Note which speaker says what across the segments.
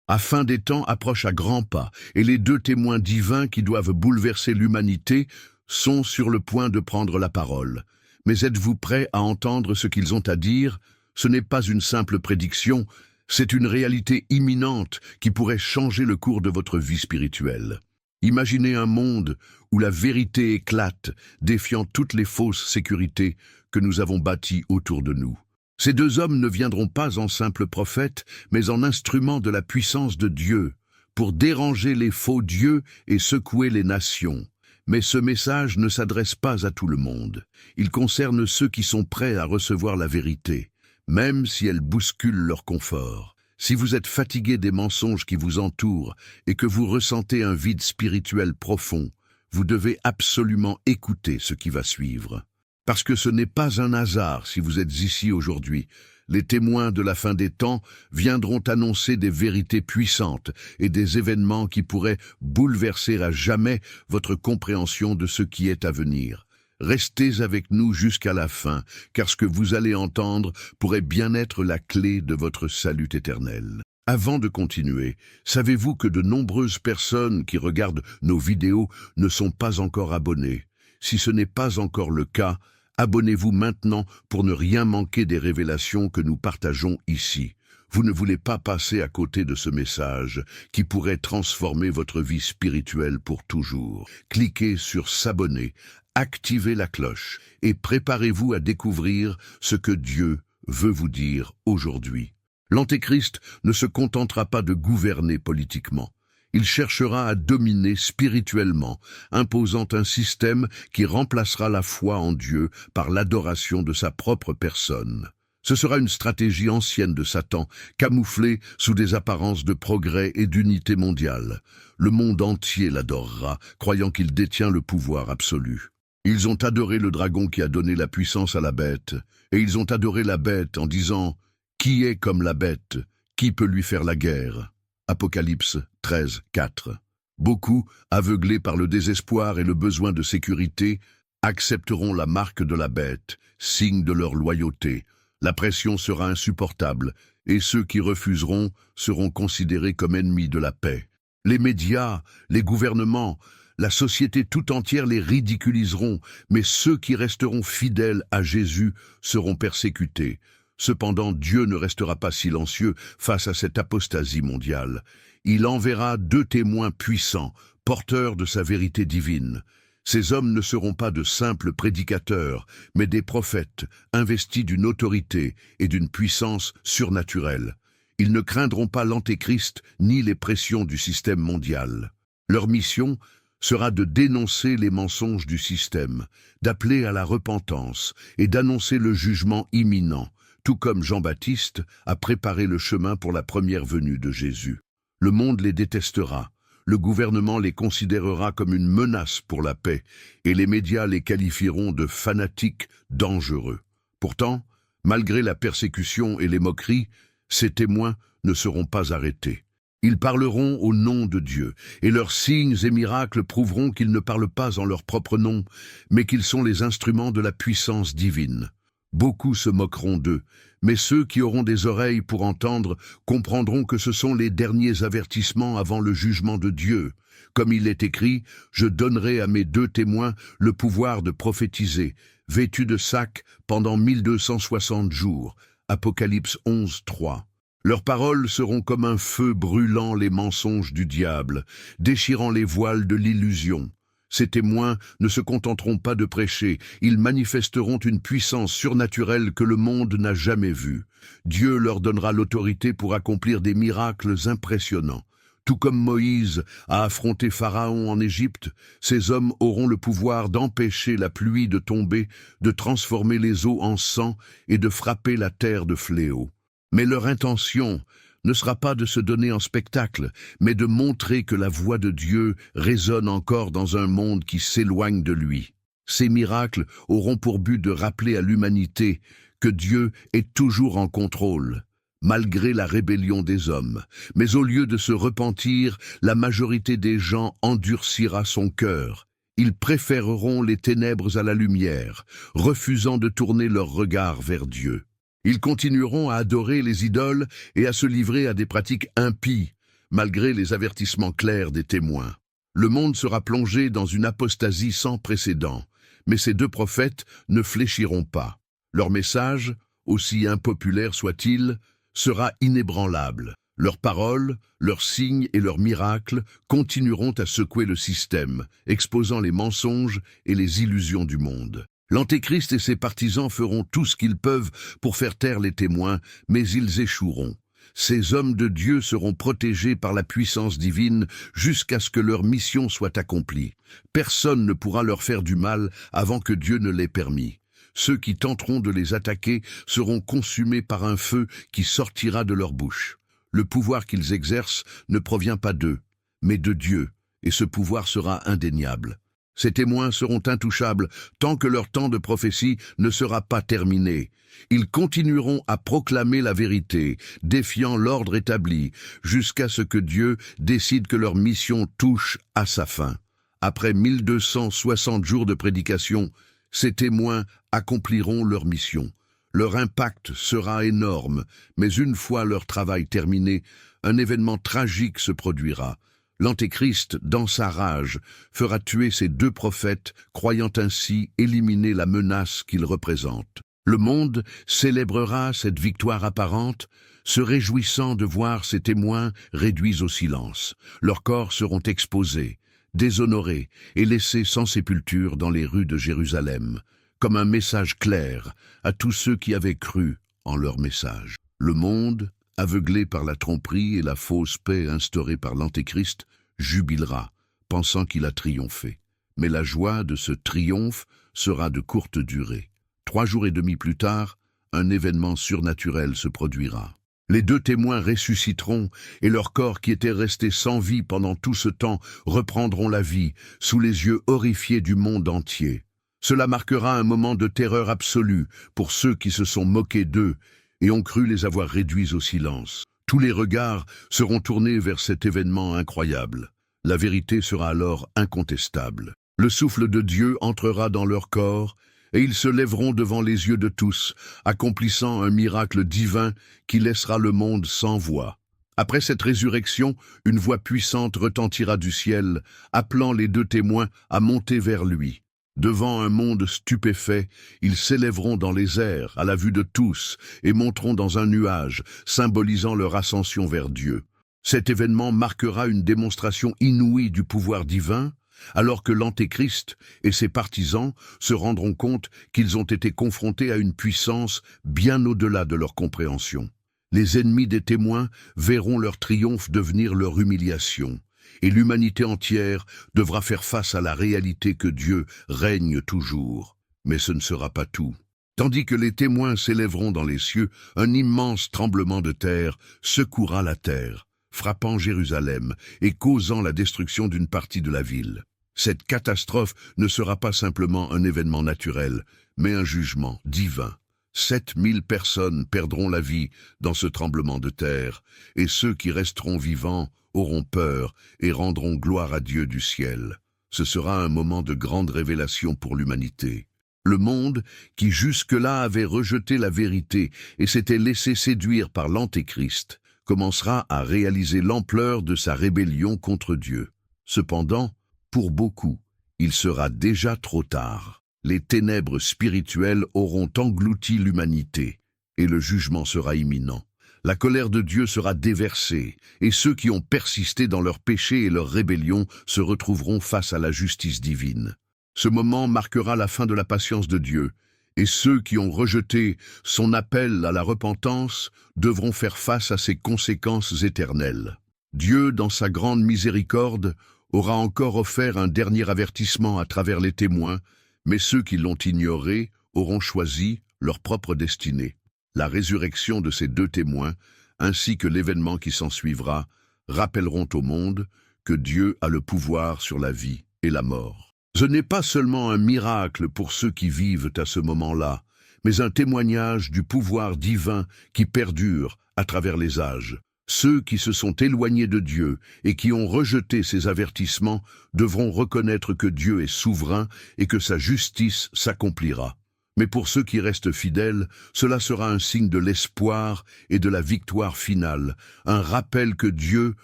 Speaker 1: La fin des temps approche à grands pas, et les deux témoins divins qui doivent bouleverser l'humanité sont sur le point de prendre la parole. Mais êtes-vous prêts à entendre ce qu'ils ont à dire? Ce n'est pas une simple prédiction, c'est une réalité imminente qui pourrait changer le cours de votre vie spirituelle. Imaginez un monde où la vérité éclate, défiant toutes les fausses sécurités que nous avons bâties autour de nous. Ces deux hommes ne viendront pas en simples prophètes, mais en instruments de la puissance de Dieu, pour déranger les faux dieux et secouer les nations. Mais ce message ne s'adresse pas à tout le monde. Il concerne ceux qui sont prêts à recevoir la vérité, même si elle bouscule leur confort. Si vous êtes fatigué des mensonges qui vous entourent et que vous ressentez un vide spirituel profond, vous devez absolument écouter ce qui va suivre. Parce que ce n'est pas un hasard si vous êtes ici aujourd'hui. Les témoins de la fin des temps viendront annoncer des vérités puissantes et des événements qui pourraient bouleverser à jamais votre compréhension de ce qui est à venir. Restez avec nous jusqu'à la fin, car ce que vous allez entendre pourrait bien être la clé de votre salut éternel. Avant de continuer, savez-vous que de nombreuses personnes qui regardent nos vidéos ne sont pas encore abonnées? Si ce n'est pas encore le cas, abonnez-vous maintenant pour ne rien manquer des révélations que nous partageons ici. Vous ne voulez pas passer à côté de ce message qui pourrait transformer votre vie spirituelle pour toujours. Cliquez sur s'abonner, activez la cloche et préparez-vous à découvrir ce que Dieu veut vous dire aujourd'hui. L'Antéchrist ne se contentera pas de gouverner politiquement. Il cherchera à dominer spirituellement, imposant un système qui remplacera la foi en Dieu par l'adoration de sa propre personne. Ce sera une stratégie ancienne de Satan, camouflée sous des apparences de progrès et d'unité mondiale. Le monde entier l'adorera, croyant qu'il détient le pouvoir absolu. Ils ont adoré le dragon qui a donné la puissance à la bête, et ils ont adoré la bête en disant « Qui est comme la bête? Qui peut lui faire la guerre ?» Apocalypse 13, 4. Beaucoup, aveuglés par le désespoir et le besoin de sécurité, accepteront la marque de la bête, signe de leur loyauté. La pression sera insupportable, et ceux qui refuseront seront considérés comme ennemis de la paix. Les médias, les gouvernements, la société tout entière les ridiculiseront, mais ceux qui resteront fidèles à Jésus seront persécutés. Cependant, Dieu ne restera pas silencieux face à cette apostasie mondiale. Il enverra deux témoins puissants, porteurs de sa vérité divine. Ces hommes ne seront pas de simples prédicateurs, mais des prophètes, investis d'une autorité et d'une puissance surnaturelle. Ils ne craindront pas l'Antéchrist ni les pressions du système mondial. Leur mission sera de dénoncer les mensonges du système, d'appeler à la repentance et d'annoncer le jugement imminent, tout comme Jean-Baptiste a préparé le chemin pour la première venue de Jésus. Le monde les détestera, le gouvernement les considérera comme une menace pour la paix, et les médias les qualifieront de fanatiques dangereux. Pourtant, malgré la persécution et les moqueries, ces témoins ne seront pas arrêtés. Ils parleront au nom de Dieu, et leurs signes et miracles prouveront qu'ils ne parlent pas en leur propre nom, mais qu'ils sont les instruments de la puissance divine. Beaucoup se moqueront d'eux, mais ceux qui auront des oreilles pour entendre comprendront que ce sont les derniers avertissements avant le jugement de Dieu. Comme il est écrit, « Je donnerai à mes deux témoins le pouvoir de prophétiser, vêtus de sacs pendant 1260 jours. » Apocalypse 11, 3. Leurs paroles seront comme un feu brûlant les mensonges du diable, déchirant les voiles de l'illusion. Ces témoins ne se contenteront pas de prêcher, ils manifesteront une puissance surnaturelle que le monde n'a jamais vue. Dieu leur donnera l'autorité pour accomplir des miracles impressionnants. Tout comme Moïse a affronté Pharaon en Égypte, ces hommes auront le pouvoir d'empêcher la pluie de tomber, de transformer les eaux en sang et de frapper la terre de fléaux. Mais leur intention ne sera pas de se donner en spectacle, mais de montrer que la voix de Dieu résonne encore dans un monde qui s'éloigne de lui. Ces miracles auront pour but de rappeler à l'humanité que Dieu est toujours en contrôle, malgré la rébellion des hommes. Mais au lieu de se repentir, la majorité des gens endurcira son cœur. Ils préféreront les ténèbres à la lumière, refusant de tourner leur regard vers Dieu. Ils continueront à adorer les idoles et à se livrer à des pratiques impies, malgré les avertissements clairs des témoins. Le monde sera plongé dans une apostasie sans précédent, mais ces deux prophètes ne fléchiront pas. Leur message, aussi impopulaire soit-il, sera inébranlable. Leurs paroles, leurs signes et leurs miracles continueront à secouer le système, exposant les mensonges et les illusions du monde. L'Antéchrist et ses partisans feront tout ce qu'ils peuvent pour faire taire les témoins, mais ils échoueront. Ces hommes de Dieu seront protégés par la puissance divine jusqu'à ce que leur mission soit accomplie. Personne ne pourra leur faire du mal avant que Dieu ne l'ait permis. Ceux qui tenteront de les attaquer seront consumés par un feu qui sortira de leur bouche. Le pouvoir qu'ils exercent ne provient pas d'eux, mais de Dieu, et ce pouvoir sera indéniable. Ces témoins seront intouchables tant que leur temps de prophétie ne sera pas terminé. Ils continueront à proclamer la vérité, défiant l'ordre établi, jusqu'à ce que Dieu décide que leur mission touche à sa fin. Après 1260 jours de prédication, ces témoins accompliront leur mission. Leur impact sera énorme, mais une fois leur travail terminé, un événement tragique se produira. L'Antéchrist, dans sa rage, fera tuer ces deux prophètes, croyant ainsi éliminer la menace qu'ils représentent. Le monde célébrera cette victoire apparente, se réjouissant de voir ces témoins réduits au silence. Leurs corps seront exposés, déshonorés et laissés sans sépulture dans les rues de Jérusalem, comme un message clair à tous ceux qui avaient cru en leur message. Le monde, aveuglé par la tromperie et la fausse paix instaurée par l'Antéchrist, jubilera, pensant qu'il a triomphé. Mais la joie de ce triomphe sera de courte durée. 3 jours et demi plus tard, un événement surnaturel se produira. Les deux témoins ressusciteront et leurs corps qui étaient restés sans vie pendant tout ce temps reprendront la vie sous les yeux horrifiés du monde entier. Cela marquera un moment de terreur absolue pour ceux qui se sont moqués d'eux et ont cru les avoir réduits au silence. Tous les regards seront tournés vers cet événement incroyable. La vérité sera alors incontestable. Le souffle de Dieu entrera dans leur corps et ils se lèveront devant les yeux de tous, accomplissant un miracle divin qui laissera le monde sans voix. Après cette résurrection, une voix puissante retentira du ciel, appelant les deux témoins à monter vers lui. Devant un monde stupéfait, ils s'élèveront dans les airs, à la vue de tous, et monteront dans un nuage, symbolisant leur ascension vers Dieu. Cet événement marquera une démonstration inouïe du pouvoir divin, alors que l'Antéchrist et ses partisans se rendront compte qu'ils ont été confrontés à une puissance bien au-delà de leur compréhension. Les ennemis des témoins verront leur triomphe devenir leur humiliation. Et l'humanité entière devra faire face à la réalité que Dieu règne toujours. Mais ce ne sera pas tout. Tandis que les témoins s'élèveront dans les cieux, un immense tremblement de terre secouera la terre, frappant Jérusalem et causant la destruction d'une partie de la ville. Cette catastrophe ne sera pas simplement un événement naturel, mais un jugement divin. 7000 personnes perdront la vie dans ce tremblement de terre, et ceux qui resteront vivants auront peur et rendront gloire à Dieu du ciel. Ce sera un moment de grande révélation pour l'humanité. Le monde, qui jusque-là avait rejeté la vérité et s'était laissé séduire par l'Antéchrist, commencera à réaliser l'ampleur de sa rébellion contre Dieu. Cependant, pour beaucoup, il sera déjà trop tard. Les ténèbres spirituelles auront englouti l'humanité, et le jugement sera imminent. La colère de Dieu sera déversée, et ceux qui ont persisté dans leurs péchés et leur rébellion se retrouveront face à la justice divine. Ce moment marquera la fin de la patience de Dieu, et ceux qui ont rejeté son appel à la repentance devront faire face à ses conséquences éternelles. Dieu, dans sa grande miséricorde, aura encore offert un dernier avertissement à travers les témoins, mais ceux qui l'ont ignoré auront choisi leur propre destinée. La résurrection de ces deux témoins, ainsi que l'événement qui s'ensuivra, rappelleront au monde que Dieu a le pouvoir sur la vie et la mort. Ce n'est pas seulement un miracle pour ceux qui vivent à ce moment-là, mais un témoignage du pouvoir divin qui perdure à travers les âges. Ceux qui se sont éloignés de Dieu et qui ont rejeté ses avertissements devront reconnaître que Dieu est souverain et que sa justice s'accomplira. Mais pour ceux qui restent fidèles, cela sera un signe de l'espoir et de la victoire finale, un rappel que Dieu,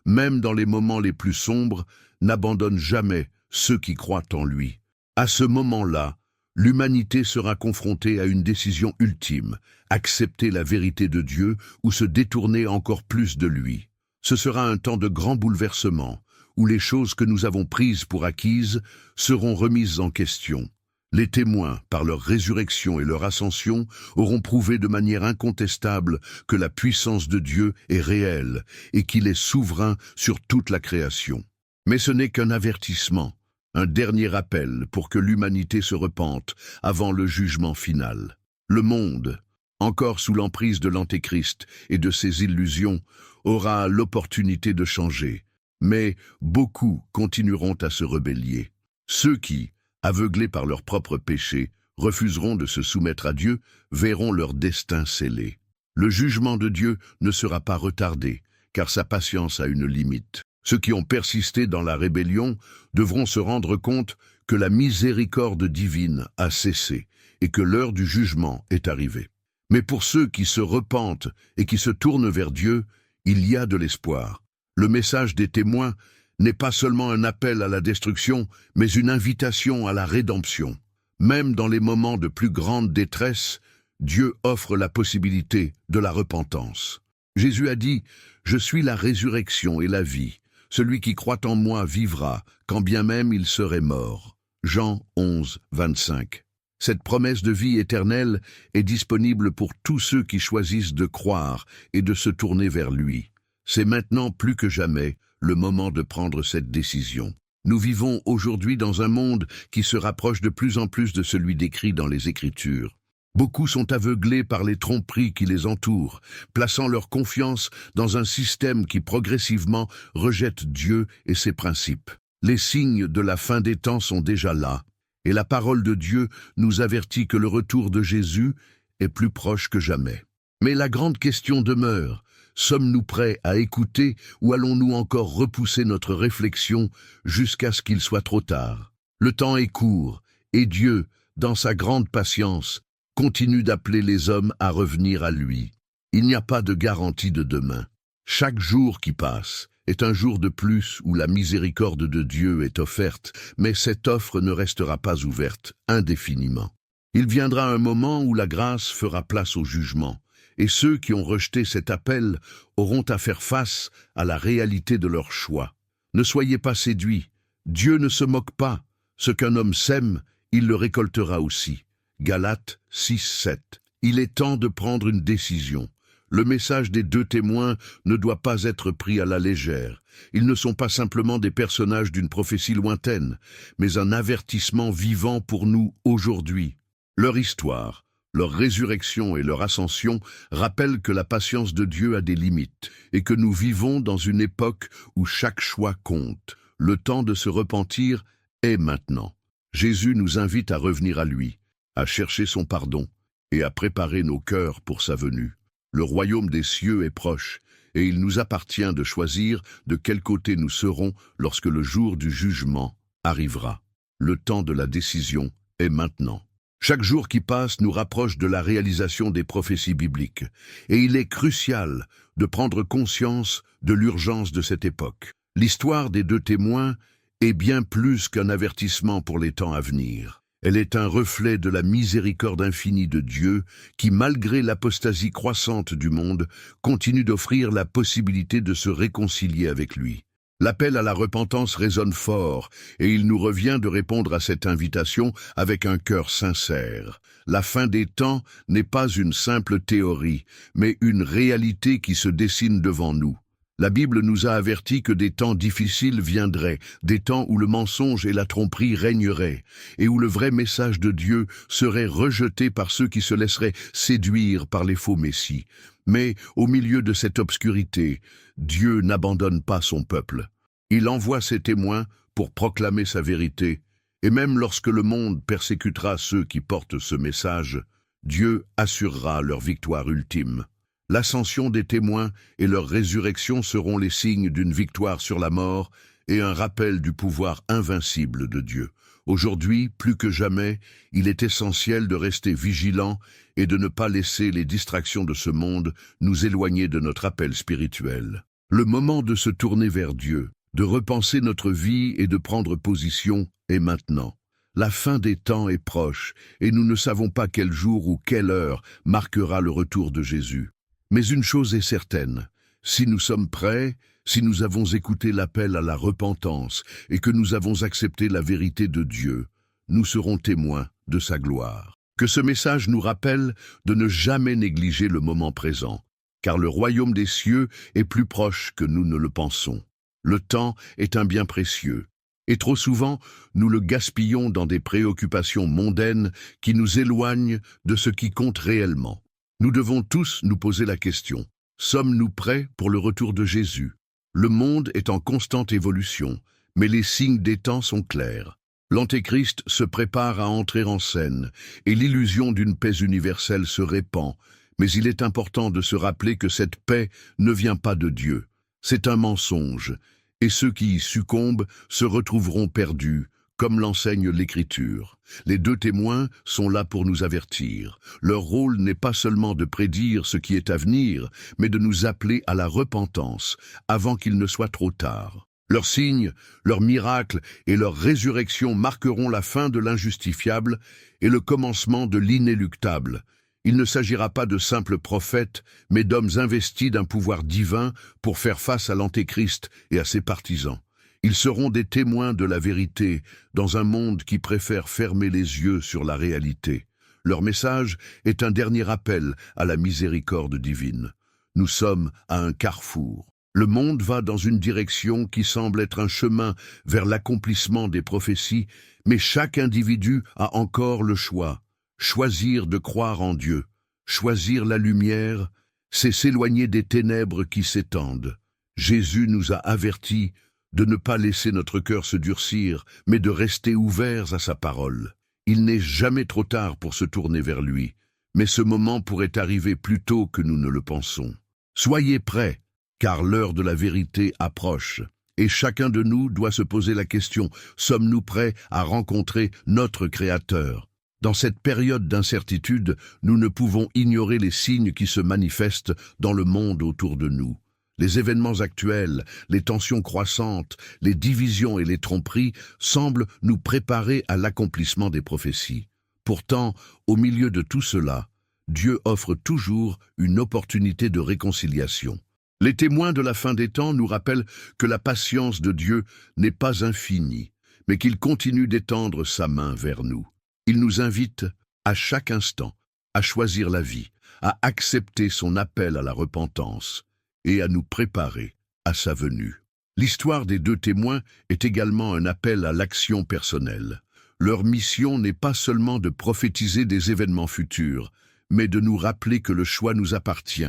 Speaker 1: même dans les moments les plus sombres, n'abandonne jamais ceux qui croient en lui. À ce moment-là, l'humanité sera confrontée à une décision ultime, accepter la vérité de Dieu ou se détourner encore plus de lui. Ce sera un temps de grand bouleversement, où les choses que nous avons prises pour acquises seront remises en question. Les témoins, par leur résurrection et leur ascension, auront prouvé de manière incontestable que la puissance de Dieu est réelle et qu'il est souverain sur toute la création. Mais ce n'est qu'un avertissement, un dernier appel pour que l'humanité se repente avant le jugement final. Le monde, encore sous l'emprise de l'Antéchrist et de ses illusions, aura l'opportunité de changer, mais beaucoup continueront à se rebeller. Ceux qui, aveuglés par leurs propres péchés, refuseront de se soumettre à Dieu, verront leur destin scellé. Le jugement de Dieu ne sera pas retardé, car sa patience a une limite. Ceux qui ont persisté dans la rébellion devront se rendre compte que la miséricorde divine a cessé et que l'heure du jugement est arrivée. Mais pour ceux qui se repentent et qui se tournent vers Dieu, il y a de l'espoir. Le message des témoins n'est pas seulement un appel à la destruction, mais une invitation à la rédemption. Même dans les moments de plus grande détresse, Dieu offre la possibilité de la repentance. Jésus a dit « Je suis la résurrection et la vie. Celui qui croit en moi vivra, quand bien même il serait mort. » Jean 11, 25. Cette promesse de vie éternelle est disponible pour tous ceux qui choisissent de croire et de se tourner vers lui. C'est maintenant plus que jamais le moment de prendre cette décision. Nous vivons aujourd'hui dans un monde qui se rapproche de plus en plus de celui décrit dans les Écritures. Beaucoup sont aveuglés par les tromperies qui les entourent, plaçant leur confiance dans un système qui progressivement rejette Dieu et ses principes. Les signes de la fin des temps sont déjà là, et la parole de Dieu nous avertit que le retour de Jésus est plus proche que jamais. Mais la grande question demeure. Sommes-nous prêts à écouter ou allons-nous encore repousser notre réflexion jusqu'à ce qu'il soit trop tard? Le temps est court et Dieu, dans sa grande patience, continue d'appeler les hommes à revenir à lui. Il n'y a pas de garantie de demain. Chaque jour qui passe est un jour de plus où la miséricorde de Dieu est offerte, mais cette offre ne restera pas ouverte indéfiniment. Il viendra un moment où la grâce fera place au jugement. Et ceux qui ont rejeté cet appel auront à faire face à la réalité de leur choix. Ne soyez pas séduits. Dieu ne se moque pas. Ce qu'un homme sème, il le récoltera aussi. Galates 6, 7. Il est temps de prendre une décision. Le message des deux témoins ne doit pas être pris à la légère. Ils ne sont pas simplement des personnages d'une prophétie lointaine, mais un avertissement vivant pour nous aujourd'hui. Leur histoire, leur résurrection et leur ascension rappellent que la patience de Dieu a des limites et que nous vivons dans une époque où chaque choix compte. Le temps de se repentir est maintenant. Jésus nous invite à revenir à lui, à chercher son pardon et à préparer nos cœurs pour sa venue. Le royaume des cieux est proche et il nous appartient de choisir de quel côté nous serons lorsque le jour du jugement arrivera. Le temps de la décision est maintenant. Chaque jour qui passe nous rapproche de la réalisation des prophéties bibliques, et il est crucial de prendre conscience de l'urgence de cette époque. L'histoire des deux témoins est bien plus qu'un avertissement pour les temps à venir. Elle est un reflet de la miséricorde infinie de Dieu qui, malgré l'apostasie croissante du monde, continue d'offrir la possibilité de se réconcilier avec lui. L'appel à la repentance résonne fort, et il nous revient de répondre à cette invitation avec un cœur sincère. La fin des temps n'est pas une simple théorie, mais une réalité qui se dessine devant nous. La Bible nous a averti que des temps difficiles viendraient, des temps où le mensonge et la tromperie régneraient, et où le vrai message de Dieu serait rejeté par ceux qui se laisseraient séduire par les faux messies. Mais au milieu de cette obscurité, Dieu n'abandonne pas son peuple. Il envoie ses témoins pour proclamer sa vérité, et même lorsque le monde persécutera ceux qui portent ce message, Dieu assurera leur victoire ultime. L'ascension des témoins et leur résurrection seront les signes d'une victoire sur la mort et un rappel du pouvoir invincible de Dieu. Aujourd'hui, plus que jamais, il est essentiel de rester vigilant et de ne pas laisser les distractions de ce monde nous éloigner de notre appel spirituel. Le moment de se tourner vers Dieu, de repenser notre vie et de prendre position est maintenant. La fin des temps est proche et nous ne savons pas quel jour ou quelle heure marquera le retour de Jésus. Mais une chose est certaine, si nous sommes prêts, si nous avons écouté l'appel à la repentance et que nous avons accepté la vérité de Dieu, nous serons témoins de sa gloire. Que ce message nous rappelle de ne jamais négliger le moment présent, car le royaume des cieux est plus proche que nous ne le pensons. Le temps est un bien précieux, et trop souvent, nous le gaspillons dans des préoccupations mondaines qui nous éloignent de ce qui compte réellement. Nous devons tous nous poser la question, sommes-nous prêts pour le retour de Jésus? Le monde est en constante évolution, mais les signes des temps sont clairs. L'Antéchrist se prépare à entrer en scène, et l'illusion d'une paix universelle se répand, mais il est important de se rappeler que cette paix ne vient pas de Dieu. C'est un mensonge, et ceux qui y succombent se retrouveront perdus, comme l'enseigne l'Écriture. Les deux témoins sont là pour nous avertir. Leur rôle n'est pas seulement de prédire ce qui est à venir, mais de nous appeler à la repentance, avant qu'il ne soit trop tard. Leurs signes, leurs miracles et leur résurrection marqueront la fin de l'injustifiable et le commencement de l'inéluctable. Il ne s'agira pas de simples prophètes, mais d'hommes investis d'un pouvoir divin pour faire face à l'Antéchrist et à ses partisans. Ils seront des témoins de la vérité dans un monde qui préfère fermer les yeux sur la réalité. Leur message est un dernier appel à la miséricorde divine. Nous sommes à un carrefour. Le monde va dans une direction qui semble être un chemin vers l'accomplissement des prophéties, mais chaque individu a encore le choix. Choisir de croire en Dieu, choisir la lumière, c'est s'éloigner des ténèbres qui s'étendent. Jésus nous a avertis de ne pas laisser notre cœur se durcir, mais de rester ouverts à sa parole. Il n'est jamais trop tard pour se tourner vers lui, mais ce moment pourrait arriver plus tôt que nous ne le pensons. Soyez prêts, car l'heure de la vérité approche, et chacun de nous doit se poser la question, sommes-nous prêts à rencontrer notre Créateur? Dans cette période d'incertitude, nous ne pouvons ignorer les signes qui se manifestent dans le monde autour de nous. Les événements actuels, les tensions croissantes, les divisions et les tromperies semblent nous préparer à l'accomplissement des prophéties. Pourtant, au milieu de tout cela, Dieu offre toujours une opportunité de réconciliation. Les témoins de la fin des temps nous rappellent que la patience de Dieu n'est pas infinie, mais qu'il continue d'étendre sa main vers nous. Il nous invite, à chaque instant, à choisir la vie, à accepter son appel à la repentance et à nous préparer à sa venue. L'histoire des deux témoins est également un appel à l'action personnelle. Leur mission n'est pas seulement de prophétiser des événements futurs, mais de nous rappeler que le choix nous appartient,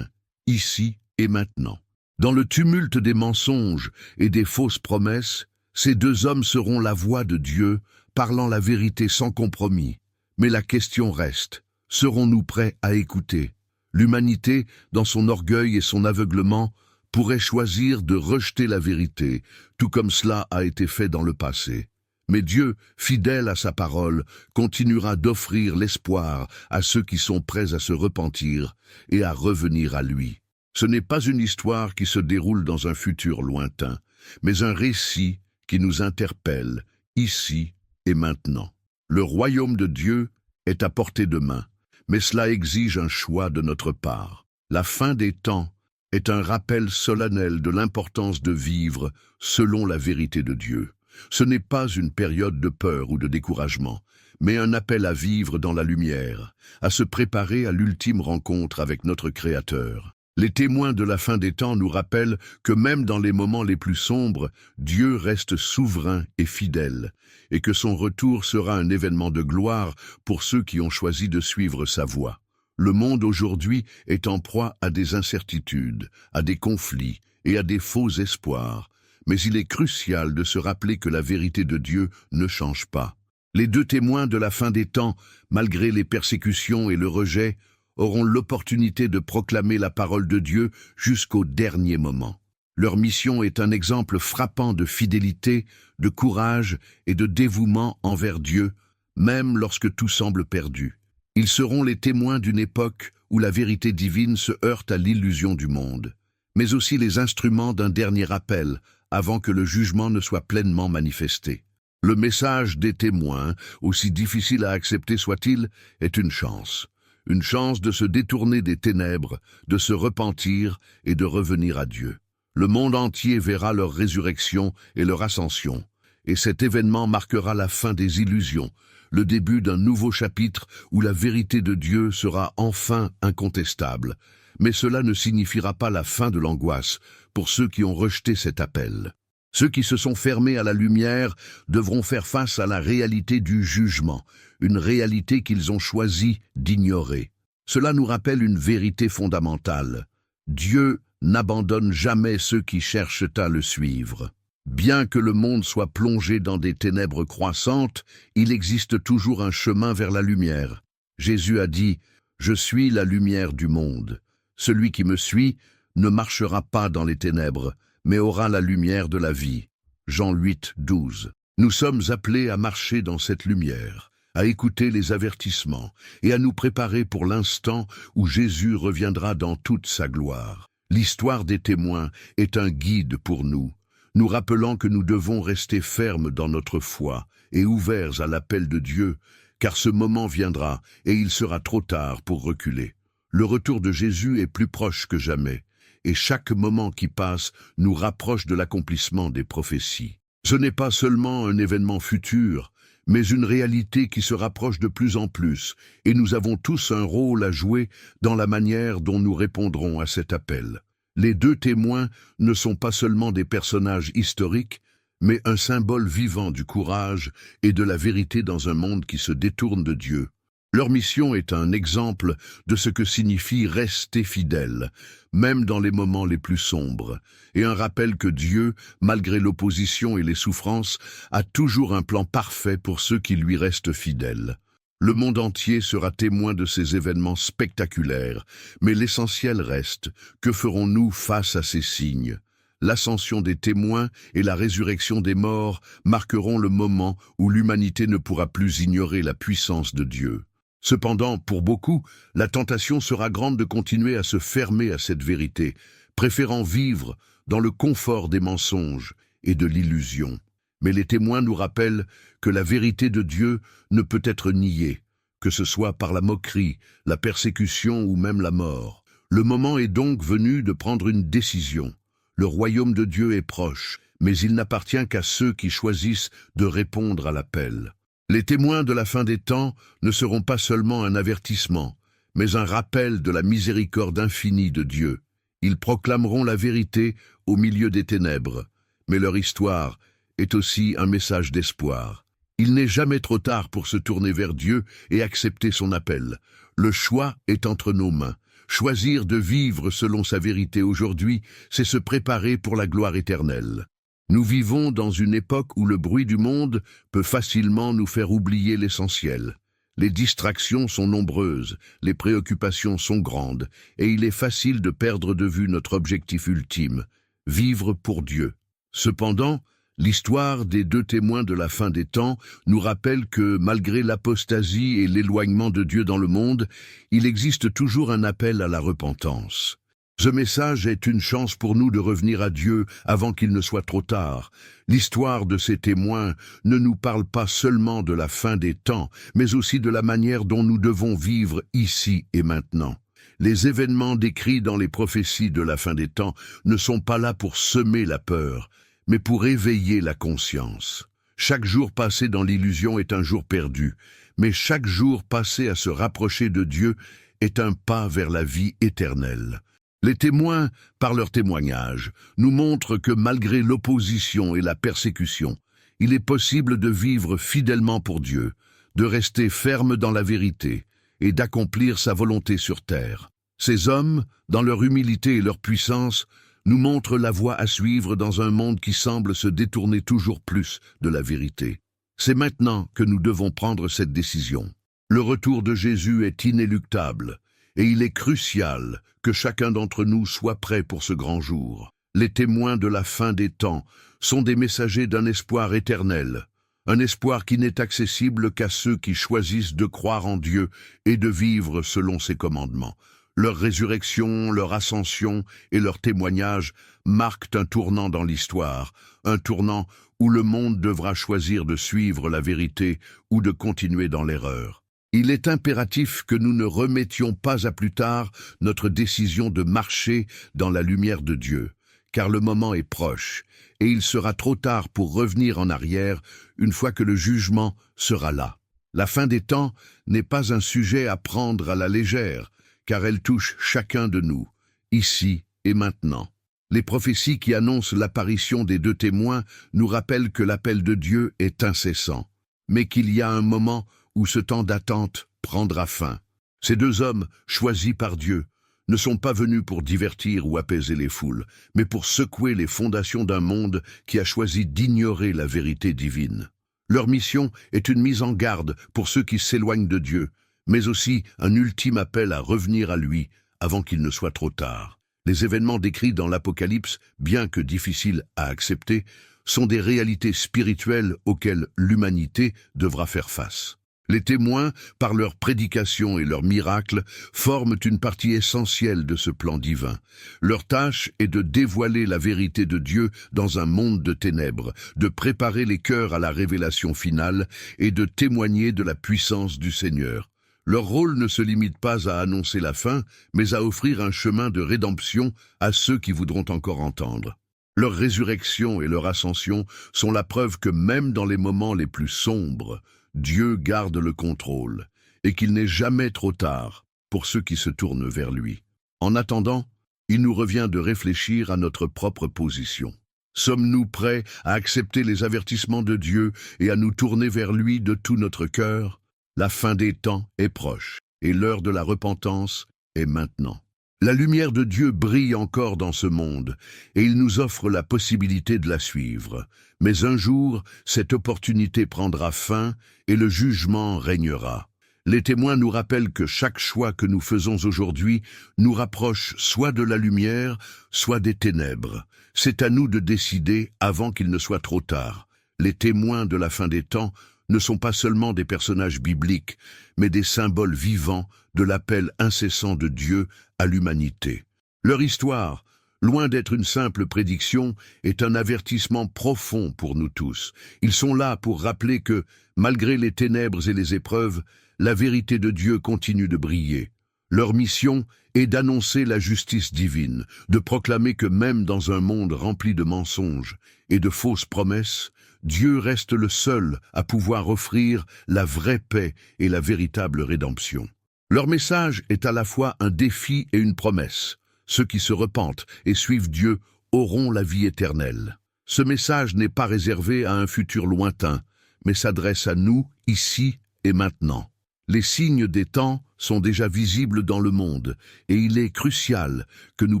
Speaker 1: ici et maintenant. Dans le tumulte des mensonges et des fausses promesses, ces deux hommes seront la voix de Dieu, parlant la vérité sans compromis. Mais la question reste, serons-nous prêts à écouter? L'humanité, dans son orgueil et son aveuglement, pourrait choisir de rejeter la vérité, tout comme cela a été fait dans le passé. Mais Dieu, fidèle à sa parole, continuera d'offrir l'espoir à ceux qui sont prêts à se repentir et à revenir à lui. Ce n'est pas une histoire qui se déroule dans un futur lointain, mais un récit qui nous interpelle, ici et maintenant. Le royaume de Dieu est à portée de main, mais cela exige un choix de notre part. La fin des temps est un rappel solennel de l'importance de vivre selon la vérité de Dieu. Ce n'est pas une période de peur ou de découragement, mais un appel à vivre dans la lumière, à se préparer à l'ultime rencontre avec notre Créateur. Les témoins de la fin des temps nous rappellent que même dans les moments les plus sombres, Dieu reste souverain et fidèle, et que son retour sera un événement de gloire pour ceux qui ont choisi de suivre sa voie. Le monde aujourd'hui est en proie à des incertitudes, à des conflits et à des faux espoirs, mais il est crucial de se rappeler que la vérité de Dieu ne change pas. Les deux témoins de la fin des temps, malgré les persécutions et le rejet, auront l'opportunité de proclamer la parole de Dieu jusqu'au dernier moment. Leur mission est un exemple frappant de fidélité, de courage et de dévouement envers Dieu, même lorsque tout semble perdu. Ils seront les témoins d'une époque où la vérité divine se heurte à l'illusion du monde, mais aussi les instruments d'un dernier appel avant que le jugement ne soit pleinement manifesté. Le message des témoins, aussi difficile à accepter soit-il, est une chance de se détourner des ténèbres, de se repentir et de revenir à Dieu. Le monde entier verra leur résurrection et leur ascension, et cet événement marquera la fin des illusions, le début d'un nouveau chapitre où la vérité de Dieu sera enfin incontestable. Mais cela ne signifiera pas la fin de l'angoisse pour ceux qui ont rejeté cet appel. Ceux qui se sont fermés à la lumière devront faire face à la réalité du jugement, une réalité qu'ils ont choisi d'ignorer. Cela nous rappelle une vérité fondamentale. Dieu n'abandonne jamais ceux qui cherchent à le suivre. Bien que le monde soit plongé dans des ténèbres croissantes, il existe toujours un chemin vers la lumière. Jésus a dit « Je suis la lumière du monde. Celui qui me suit ne marchera pas dans les ténèbres, mais aura la lumière de la vie. » Jean 8, 12. Nous sommes appelés à marcher dans cette lumière, à écouter les avertissements et à nous préparer pour l'instant où Jésus reviendra dans toute sa gloire. L'histoire des témoins est un guide pour nous, nous rappelant que nous devons rester fermes dans notre foi et ouverts à l'appel de Dieu, car ce moment viendra et il sera trop tard pour reculer. Le retour de Jésus est plus proche que jamais, et chaque moment qui passe nous rapproche de l'accomplissement des prophéties. Ce n'est pas seulement un événement futur, mais une réalité qui se rapproche de plus en plus, et nous avons tous un rôle à jouer dans la manière dont nous répondrons à cet appel. Les deux témoins ne sont pas seulement des personnages historiques, mais un symbole vivant du courage et de la vérité dans un monde qui se détourne de Dieu. Leur mission est un exemple de ce que signifie rester fidèle, même dans les moments les plus sombres, et un rappel que Dieu, malgré l'opposition et les souffrances, a toujours un plan parfait pour ceux qui lui restent fidèles. Le monde entier sera témoin de ces événements spectaculaires, mais l'essentiel reste, que ferons-nous face à ces signes ? L'ascension des témoins et la résurrection des morts marqueront le moment où l'humanité ne pourra plus ignorer la puissance de Dieu. Cependant, pour beaucoup, la tentation sera grande de continuer à se fermer à cette vérité, préférant vivre dans le confort des mensonges et de l'illusion. Mais les témoins nous rappellent que la vérité de Dieu ne peut être niée, que ce soit par la moquerie, la persécution ou même la mort. Le moment est donc venu de prendre une décision. Le royaume de Dieu est proche, mais il n'appartient qu'à ceux qui choisissent de répondre à l'appel. Les témoins de la fin des temps ne seront pas seulement un avertissement, mais un rappel de la miséricorde infinie de Dieu. Ils proclameront la vérité au milieu des ténèbres, mais leur histoire est aussi un message d'espoir. Il n'est jamais trop tard pour se tourner vers Dieu et accepter son appel. Le choix est entre nos mains. Choisir de vivre selon sa vérité aujourd'hui, c'est se préparer pour la gloire éternelle. Nous vivons dans une époque où le bruit du monde peut facilement nous faire oublier l'essentiel. Les distractions sont nombreuses, les préoccupations sont grandes, et il est facile de perdre de vue notre objectif ultime, vivre pour Dieu. Cependant, l'histoire des deux témoins de la fin des temps nous rappelle que, malgré l'apostasie et l'éloignement de Dieu dans le monde, il existe toujours un appel à la repentance. Ce message est une chance pour nous de revenir à Dieu avant qu'il ne soit trop tard. L'histoire de ces témoins ne nous parle pas seulement de la fin des temps, mais aussi de la manière dont nous devons vivre ici et maintenant. Les événements décrits dans les prophéties de la fin des temps ne sont pas là pour semer la peur, mais pour éveiller la conscience. Chaque jour passé dans l'illusion est un jour perdu, mais chaque jour passé à se rapprocher de Dieu est un pas vers la vie éternelle. Les témoins, par leur témoignage, nous montrent que malgré l'opposition et la persécution, il est possible de vivre fidèlement pour Dieu, de rester ferme dans la vérité et d'accomplir sa volonté sur terre. Ces hommes, dans leur humilité et leur puissance, nous montrent la voie à suivre dans un monde qui semble se détourner toujours plus de la vérité. C'est maintenant que nous devons prendre cette décision. Le retour de Jésus est inéluctable, et il est crucial que chacun d'entre nous soit prêt pour ce grand jour. Les témoins de la fin des temps sont des messagers d'un espoir éternel, un espoir qui n'est accessible qu'à ceux qui choisissent de croire en Dieu et de vivre selon ses commandements. Leur résurrection, leur ascension et leur témoignage marquent un tournant dans l'histoire, un tournant où le monde devra choisir de suivre la vérité ou de continuer dans l'erreur. Il est impératif que nous ne remettions pas à plus tard notre décision de marcher dans la lumière de Dieu, car le moment est proche, et il sera trop tard pour revenir en arrière une fois que le jugement sera là. La fin des temps n'est pas un sujet à prendre à la légère, car elle touche chacun de nous, ici et maintenant. Les prophéties qui annoncent l'apparition des deux témoins nous rappellent que l'appel de Dieu est incessant, mais qu'il y a un moment où ce temps d'attente prendra fin. Ces deux hommes, choisis par Dieu, ne sont pas venus pour divertir ou apaiser les foules, mais pour secouer les fondations d'un monde qui a choisi d'ignorer la vérité divine. Leur mission est une mise en garde pour ceux qui s'éloignent de Dieu, mais aussi un ultime appel à revenir à lui avant qu'il ne soit trop tard. Les événements décrits dans l'Apocalypse, bien que difficiles à accepter, sont des réalités spirituelles auxquelles l'humanité devra faire face. Les témoins, par leur prédication et leurs miracles, forment une partie essentielle de ce plan divin. Leur tâche est de dévoiler la vérité de Dieu dans un monde de ténèbres, de préparer les cœurs à la révélation finale et de témoigner de la puissance du Seigneur. Leur rôle ne se limite pas à annoncer la fin, mais à offrir un chemin de rédemption à ceux qui voudront encore entendre. Leur résurrection et leur ascension sont la preuve que même dans les moments les plus sombres, Dieu garde le contrôle, et qu'il n'est jamais trop tard pour ceux qui se tournent vers lui. En attendant, il nous revient de réfléchir à notre propre position. Sommes-nous prêts à accepter les avertissements de Dieu et à nous tourner vers lui de tout notre cœur? La fin des temps est proche, et l'heure de la repentance est maintenant. La lumière de Dieu brille encore dans ce monde, et il nous offre la possibilité de la suivre. Mais un jour, cette opportunité prendra fin, et le jugement régnera. Les témoins nous rappellent que chaque choix que nous faisons aujourd'hui nous rapproche soit de la lumière, soit des ténèbres. C'est à nous de décider avant qu'il ne soit trop tard. Les témoins de la fin des temps ne sont pas seulement des personnages bibliques, mais des symboles vivants de l'appel incessant de Dieu à l'humanité. Leur histoire, loin d'être une simple prédiction, est un avertissement profond pour nous tous. Ils sont là pour rappeler que, malgré les ténèbres et les épreuves, la vérité de Dieu continue de briller. Leur mission est d'annoncer la justice divine, de proclamer que même dans un monde rempli de mensonges et de fausses promesses, Dieu reste le seul à pouvoir offrir la vraie paix et la véritable rédemption. Leur message est à la fois un défi et une promesse. Ceux qui se repentent et suivent Dieu auront la vie éternelle. Ce message n'est pas réservé à un futur lointain, mais s'adresse à nous ici et maintenant. Les signes des temps sont déjà visibles dans le monde, et il est crucial que nous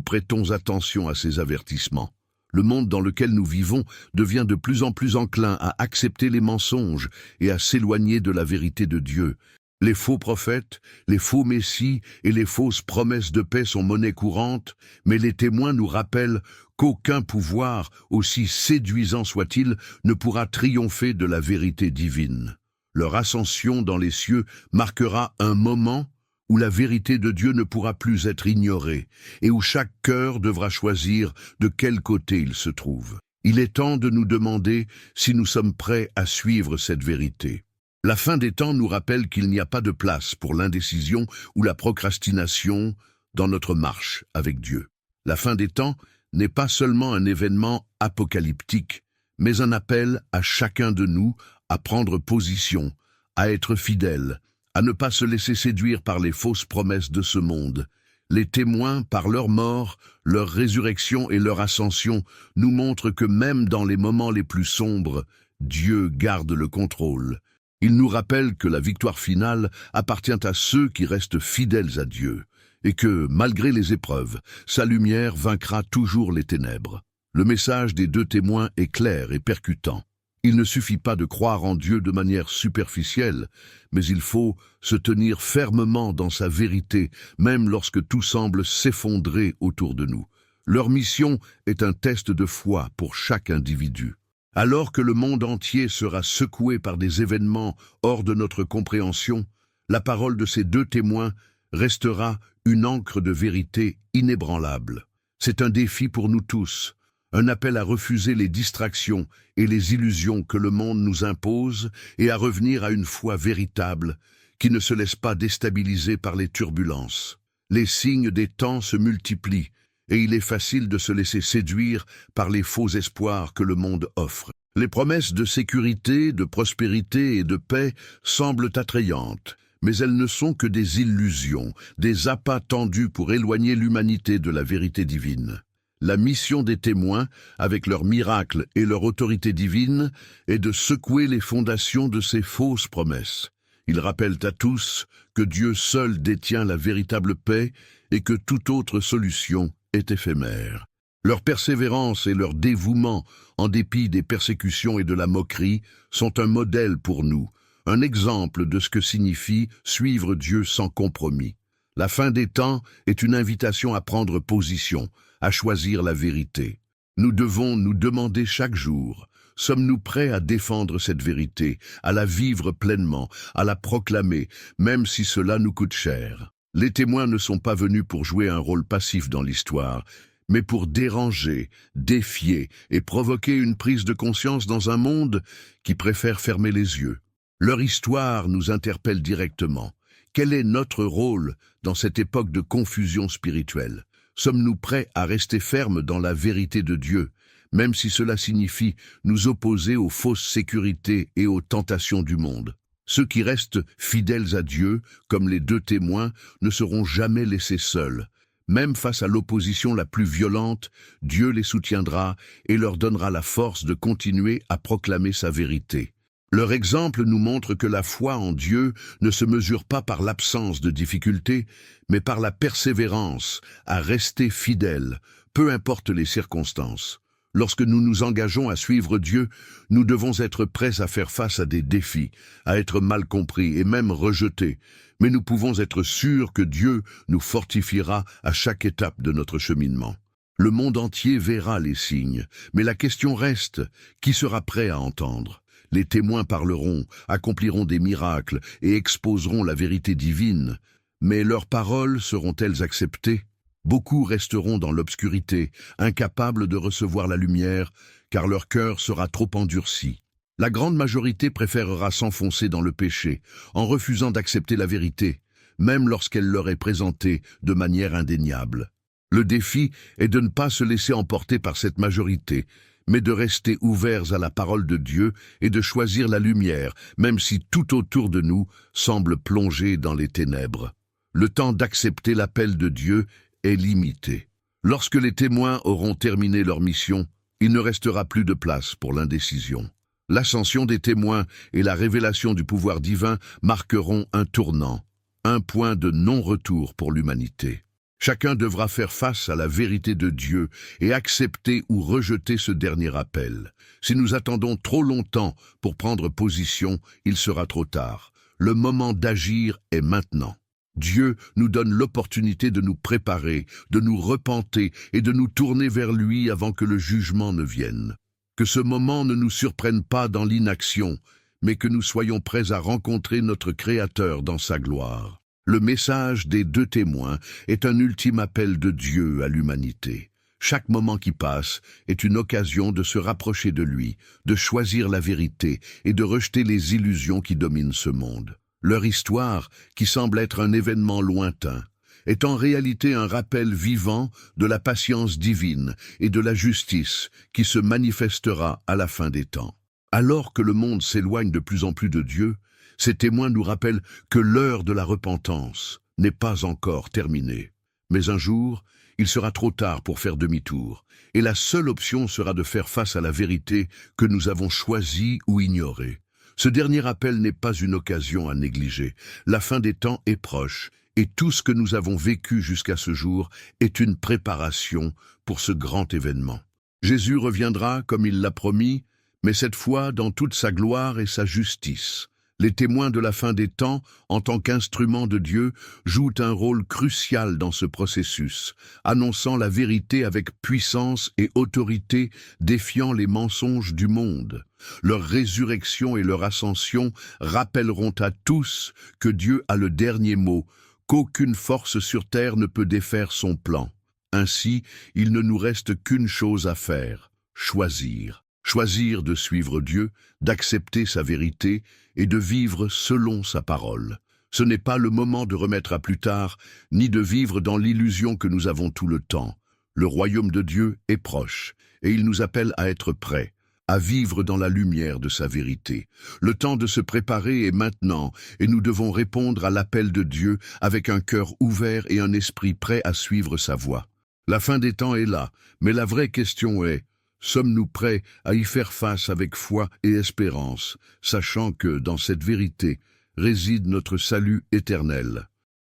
Speaker 1: prêtons attention à ces avertissements. Le monde dans lequel nous vivons devient de plus en plus enclin à accepter les mensonges et à s'éloigner de la vérité de Dieu. Les faux prophètes, les faux messies et les fausses promesses de paix sont monnaie courante, mais les témoins nous rappellent qu'aucun pouvoir, aussi séduisant soit-il, ne pourra triompher de la vérité divine. Leur ascension dans les cieux marquera un moment où la vérité de Dieu ne pourra plus être ignorée et où chaque cœur devra choisir de quel côté il se trouve. Il est temps de nous demander si nous sommes prêts à suivre cette vérité. La fin des temps nous rappelle qu'il n'y a pas de place pour l'indécision ou la procrastination dans notre marche avec Dieu. La fin des temps n'est pas seulement un événement apocalyptique, mais un appel à chacun de nous à prendre position, à être fidèle, à ne pas se laisser séduire par les fausses promesses de ce monde. Les témoins, par leur mort, leur résurrection et leur ascension, nous montrent que même dans les moments les plus sombres, Dieu garde le contrôle. Il nous rappelle que la victoire finale appartient à ceux qui restent fidèles à Dieu, et que, malgré les épreuves, sa lumière vaincra toujours les ténèbres. Le message des deux témoins est clair et percutant. Il ne suffit pas de croire en Dieu de manière superficielle, mais il faut se tenir fermement dans sa vérité, même lorsque tout semble s'effondrer autour de nous. Leur mission est un test de foi pour chaque individu. Alors que le monde entier sera secoué par des événements hors de notre compréhension, la parole de ces deux témoins restera une ancre de vérité inébranlable. C'est un défi pour nous tous, un appel à refuser les distractions et les illusions que le monde nous impose et à revenir à une foi véritable qui ne se laisse pas déstabiliser par les turbulences. Les signes des temps se multiplient et il est facile de se laisser séduire par les faux espoirs que le monde offre. Les promesses de sécurité, de prospérité et de paix semblent attrayantes, mais elles ne sont que des illusions, des appâts tendus pour éloigner l'humanité de la vérité divine. La mission des témoins, avec leurs miracles et leur autorité divine, est de secouer les fondations de ces fausses promesses. Ils rappellent à tous que Dieu seul détient la véritable paix et que toute autre solution est éphémère. Leur persévérance et leur dévouement, en dépit des persécutions et de la moquerie, sont un modèle pour nous, un exemple de ce que signifie suivre Dieu sans compromis. La fin des temps est une invitation à prendre position, à choisir la vérité. Nous devons nous demander chaque jour, sommes-nous prêts à défendre cette vérité, à la vivre pleinement, à la proclamer, même si cela nous coûte cher? Les témoins ne sont pas venus pour jouer un rôle passif dans l'histoire, mais pour déranger, défier et provoquer une prise de conscience dans un monde qui préfère fermer les yeux. Leur histoire nous interpelle directement. Quel est notre rôle dans cette époque de confusion spirituelle? Sommes-nous prêts à rester fermes dans la vérité de Dieu, même si cela signifie nous opposer aux fausses sécurités et aux tentations du monde? Ceux qui restent fidèles à Dieu, comme les deux témoins, ne seront jamais laissés seuls. Même face à l'opposition la plus violente, Dieu les soutiendra et leur donnera la force de continuer à proclamer sa vérité. Leur exemple nous montre que la foi en Dieu ne se mesure pas par l'absence de difficultés, mais par la persévérance à rester fidèles, peu importe les circonstances. Lorsque nous nous engageons à suivre Dieu, nous devons être prêts à faire face à des défis, à être mal compris et même rejetés. Mais nous pouvons être sûrs que Dieu nous fortifiera à chaque étape de notre cheminement. Le monde entier verra les signes, mais la question reste, qui sera prêt à entendre? Les témoins parleront, accompliront des miracles et exposeront la vérité divine, mais leurs paroles seront-elles acceptées? Beaucoup resteront dans l'obscurité, incapables de recevoir la lumière, car leur cœur sera trop endurci. La grande majorité préférera s'enfoncer dans le péché, en refusant d'accepter la vérité, même lorsqu'elle leur est présentée de manière indéniable. Le défi est de ne pas se laisser emporter par cette majorité, mais de rester ouverts à la parole de Dieu et de choisir la lumière, même si tout autour de nous semble plongé dans les ténèbres. Le temps d'accepter l'appel de Dieu est limité. Lorsque les témoins auront terminé leur mission, il ne restera plus de place pour l'indécision. L'ascension des témoins et la révélation du pouvoir divin marqueront un tournant, un point de non-retour pour l'humanité. Chacun devra faire face à la vérité de Dieu et accepter ou rejeter ce dernier appel. Si nous attendons trop longtemps pour prendre position, il sera trop tard. Le moment d'agir est maintenant. Dieu nous donne l'opportunité de nous préparer, de nous repenter et de nous tourner vers lui avant que le jugement ne vienne. Que ce moment ne nous surprenne pas dans l'inaction, mais que nous soyons prêts à rencontrer notre Créateur dans sa gloire. Le message des deux témoins est un ultime appel de Dieu à l'humanité. Chaque moment qui passe est une occasion de se rapprocher de lui, de choisir la vérité et de rejeter les illusions qui dominent ce monde. Leur histoire, qui semble être un événement lointain, est en réalité un rappel vivant de la patience divine et de la justice qui se manifestera à la fin des temps. Alors que le monde s'éloigne de plus en plus de Dieu, ces témoins nous rappellent que l'heure de la repentance n'est pas encore terminée. Mais un jour, il sera trop tard pour faire demi-tour, et la seule option sera de faire face à la vérité que nous avons choisie ou ignorée. Ce dernier appel n'est pas une occasion à négliger. La fin des temps est proche, et tout ce que nous avons vécu jusqu'à ce jour est une préparation pour ce grand événement. Jésus reviendra comme il l'a promis, mais cette fois dans toute sa gloire et sa justice. Les témoins de la fin des temps, en tant qu'instruments de Dieu, jouent un rôle crucial dans ce processus, annonçant la vérité avec puissance et autorité, défiant les mensonges du monde. Leur résurrection et leur ascension rappelleront à tous que Dieu a le dernier mot, qu'aucune force sur terre ne peut défaire son plan. Ainsi, il ne nous reste qu'une chose à faire, choisir. Choisir de suivre Dieu, d'accepter sa vérité et de vivre selon sa parole. Ce n'est pas le moment de remettre à plus tard, ni de vivre dans l'illusion que nous avons tout le temps. Le royaume de Dieu est proche, et il nous appelle à être prêts, à vivre dans la lumière de sa vérité. Le temps de se préparer est maintenant, et nous devons répondre à l'appel de Dieu avec un cœur ouvert et un esprit prêt à suivre sa voie. La fin des temps est là, mais la vraie question est: sommes-nous prêts à y faire face avec foi et espérance, sachant que, dans cette vérité, réside notre salut éternel?